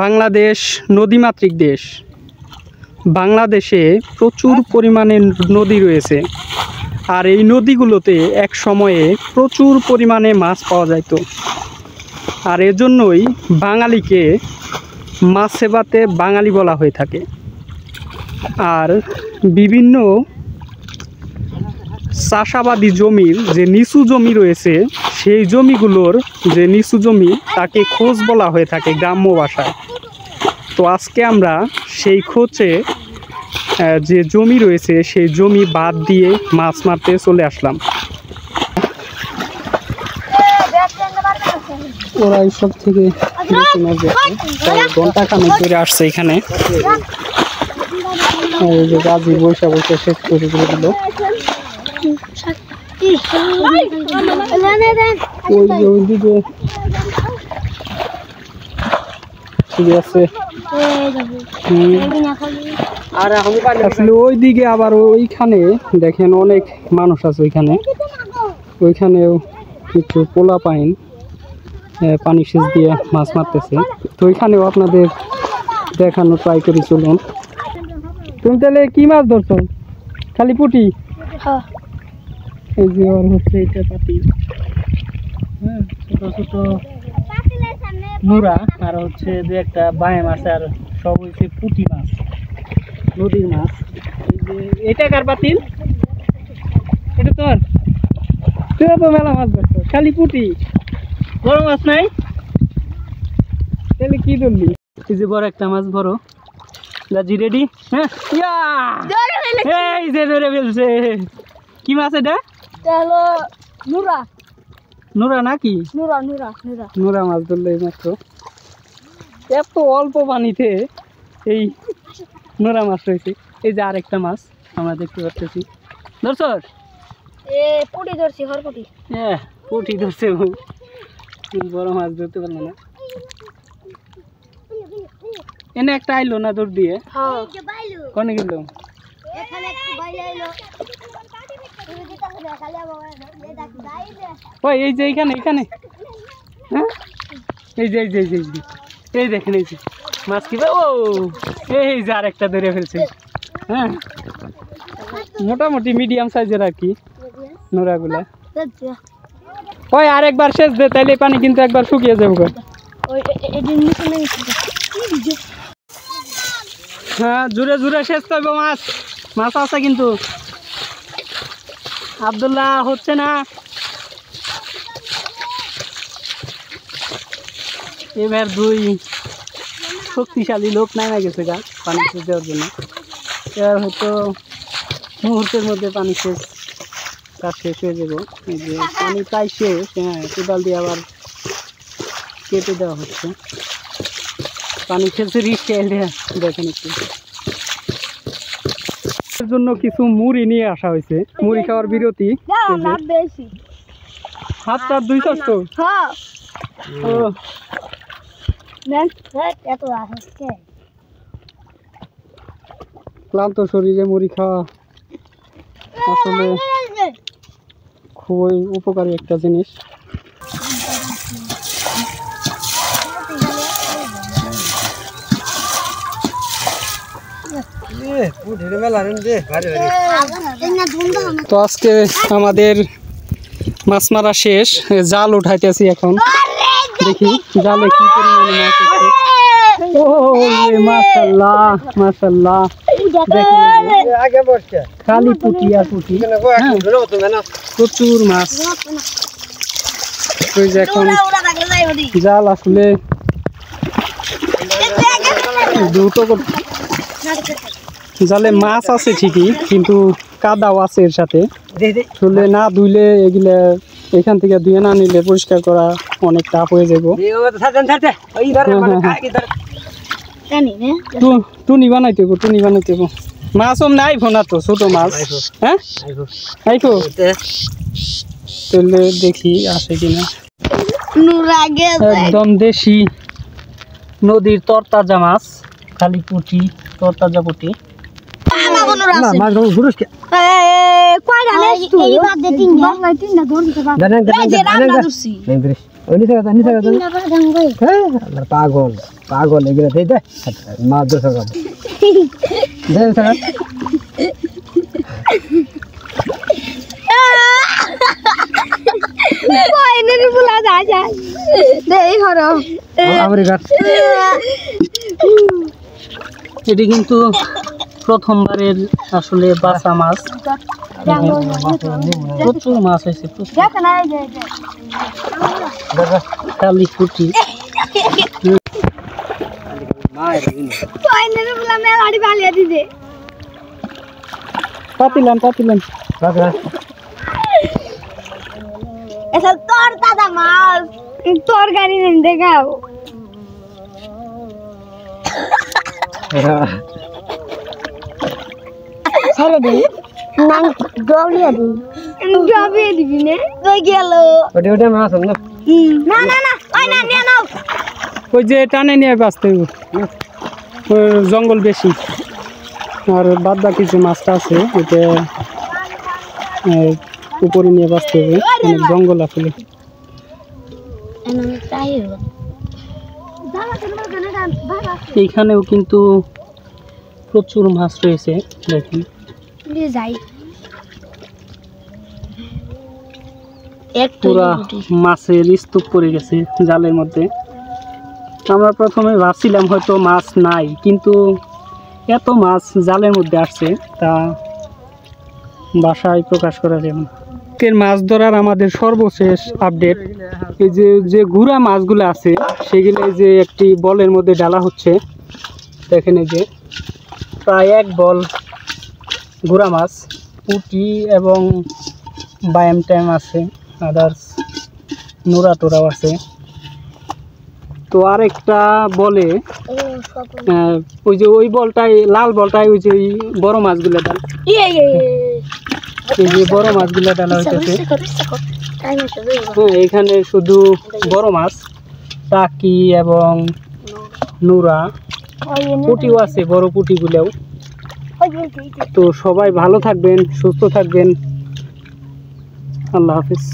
বাংলাদেশ নদীমাতৃক দেশ। বাংলাদেশে প্রচুর পরিমাণে নদী রয়েছে, আর এই নদীগুলোতে এক সময়ে প্রচুর পরিমাণে মাছ পাওয়া যেত। আর এজন্যই বাঙালিকে মাছে ভাতে বাঙালি বলা হয়ে থাকে। আর বিভিন্ন চাষাবাদী জমির যে নিচু জমি রয়েছে, সেই জমিগুলোর যে নিচু জমি তাকে খোঁজ বলা হয়ে থাকে গ্রাম্য ভাষায়। তো আজকে আমরা সেই খোঁজে যে জমি রয়েছে সেই জমি বাদ দিয়ে মাছ মারতে চলে আসলাম। ওরা এইসব থেকে ঘন্টা খানেক ধরে আসছে এখানে। গাজী বৈশা বৈশা শেষ করে দিল। ওইদিকে ঠিক আছে, আসলে ওইদিকে আবার ওইখানে দেখেন অনেক মানুষ আছে। ওইখানেও কিছু পোলা পানি সেচ দিয়ে মাছ মারতেছে। তো ওইখানেও আপনাদের দেখানো ট্রাই করি, চলুন। তুমি তাহলে কি মাছ ধরছো? খালি পুঁটি? এই যে আর হচ্ছে এটা পাতি, হ্যাঁ, ছোট ছোট নোরা, আর হচ্ছে যে একটা বায়ে মাছ, আর সব হচ্ছে পুঁটি মাছ, নদীর মাছ। এই যে এটা কার পাতিল? এটা তোর? তুই তো মেলা মাছ ধরছো, খালি পুঁটি, বড় মাছ নাই? তাহলে কি ধরলি? এই যে বড় একটা মাছ, বড়। গাজি রেডি? হ্যাঁ, এই যে ধরে ফেলছে। কি মাছ এটা? নোরা। নোরা নাকি? নোরা মাছ ধরলে মাত্র। এত অল্প পানিতে এই নোরা মাছ রয়েছে। এই যে আরেকটা মাছ আমরা দেখতে পাচ্ছি। ধরছ? পুঁটি ধরছি, হরপুটি। হ্যাঁ, পুঁটি ধরছে। বড় মাছ ধরতে পারলো না। এনে একটা আইলো না দৌড় দিয়ে? কনে গেল? ওই এই যে এখানে, হ্যাঁ, এই যে এই দেখেন, এই যে মাছ কি। ও এই যে আরেকটা ধরে ফেলছে। হ্যাঁ, মোটামুটি মিডিয়াম সাইজের আর কি নোরাগুলা। ওই আরেকবার সেচ দে, তাইলে পানি কিন্তু একবার শুকিয়ে যাবে। হ্যাঁ, জোরে জোরে সেচ করবো। মাছ আছে কিন্তু। আব্দুল্লাহ হচ্ছে না। এবার দুই শক্তিশালী লোক নামে গেছে গা পানি সেচ দেওয়ার জন্য। এবার হয়তো মুহূর্তের মধ্যে পানি সেচ কাজ শেষ হয়ে যাবো। এই যে পানি প্রায় শেষ। হ্যাঁ, কোদাল দিয়ে আবার কেটে দেওয়া হচ্ছে। পানি সেচে রিক্সা দেখেন একটু। এর জন্য কিছু মুড়ি নিয়ে আসা হয়েছে, মুড়ি খাওয়ার বিরতি। হাতটা দুই কষ্ট। ক্লান্ত শরীরে মুড়ি খাওয়া আসলে খুবই উপকারী একটা জিনিস। তো আজকে আমাদের মাছ মারা শেষ, জাল উঠাইতেছি এখন। দেখি জালে কি পরিমাণে মাছ আছে। ও মাশাআল্লাহ মাশাআল্লাহ, খালি পুঁটি আর পুঁটি, প্রচুর মাছ। এখন জাল আসলে দ্রুত জালে মাছ আছে ঠিকই, কিন্তু কাদাও আছে এর সাথে। আসলে না ধুইলে এগুলা এখান থেকে ধুয়ে না নিলে পরিষ্কার করা অনেক টাফ হয়ে যাবো। টুনি বানাইতে মাছও নাই ভোনা, তো ছোট মাছ। হ্যাঁ, তাহলে দেখি আসে কিনা। একদম দেশি নদীর তরতাজা মাছ, খালি পুঁটি, তরতাজা পুঁটি। কয়টা নেস তুই এই বাদ দে তিনটা বাংলায় তিনটা ধর দিতে পার এই যে রান্না ধরছি ওনি থেকে পাগল পাগল এগুলো দেই দে মা দোষ কর দে স্যার কই নেরি বুলা যা দে এই হরো আমরি গাছ এটি কিন্তু প্রথমবারের আসলে বাসা মাছ, প্রচুর মাছ হয়েছে, দেখ না এই যে কালি ফুটি। কই নেরি বুলা মেলাড়ি বালিয়া দিদে পাতিলাম এসব তোর দাদা মাছ তোর গাড়ি নেন দেখাও ছেড়ে দে না ডবিয়ে দিবি না কই গেল ওটা মাছ না না ওই না নিয়ে নাও ওই যে টানে নিয়ে বাঁচতে হবে, ওই জঙ্গল বেশি। আর বাদ বাকি যে মাছটা আছে ওটা উপরে নিয়ে বাঁচতে হবে, অনেক জঙ্গল আসলে। এইখানেও কিন্তু প্রচুর মাছ রয়েছে, দেখেন। যাই পুরা মাছের স্তূপ পড়ে গেছে জালের মধ্যে। আমরা প্রথমে ভাবছিলাম হয়তো মাছ নাই, কিন্তু এত মাছ জালের মধ্যে আসছে তা বাসায় প্রকাশ করা যাবে না। মাছ ধরার আমাদের সর্বশেষ আপডেট, এই যে গুড়া মাছগুলো আছে সেগুলো যে একটি বলের মধ্যে ডালা হচ্ছে, দেখেন। এই যে প্রায় 1 বল গুড়া মাছ, পুঁটি এবং বায়াম টাইম আছে, আদার্স নোরা টোরাও আছে। তো আরেকটা বলে ওই যে ওই বলটাই, লাল বলটাই ওই যে ওই বড় মাছগুলো ডাল, এই যে বড় মাছগুলো ডালা হইতেছে। হ্যাঁ, এখানে শুধু বড় মাছ, টাকি এবং নোরা, পুঁটিও আছে, বড় পুঁটিগুলোও। তো সবাই ভালো থাকবেন, সুস্থ থাকবেন, আল্লাহ হাফিজ।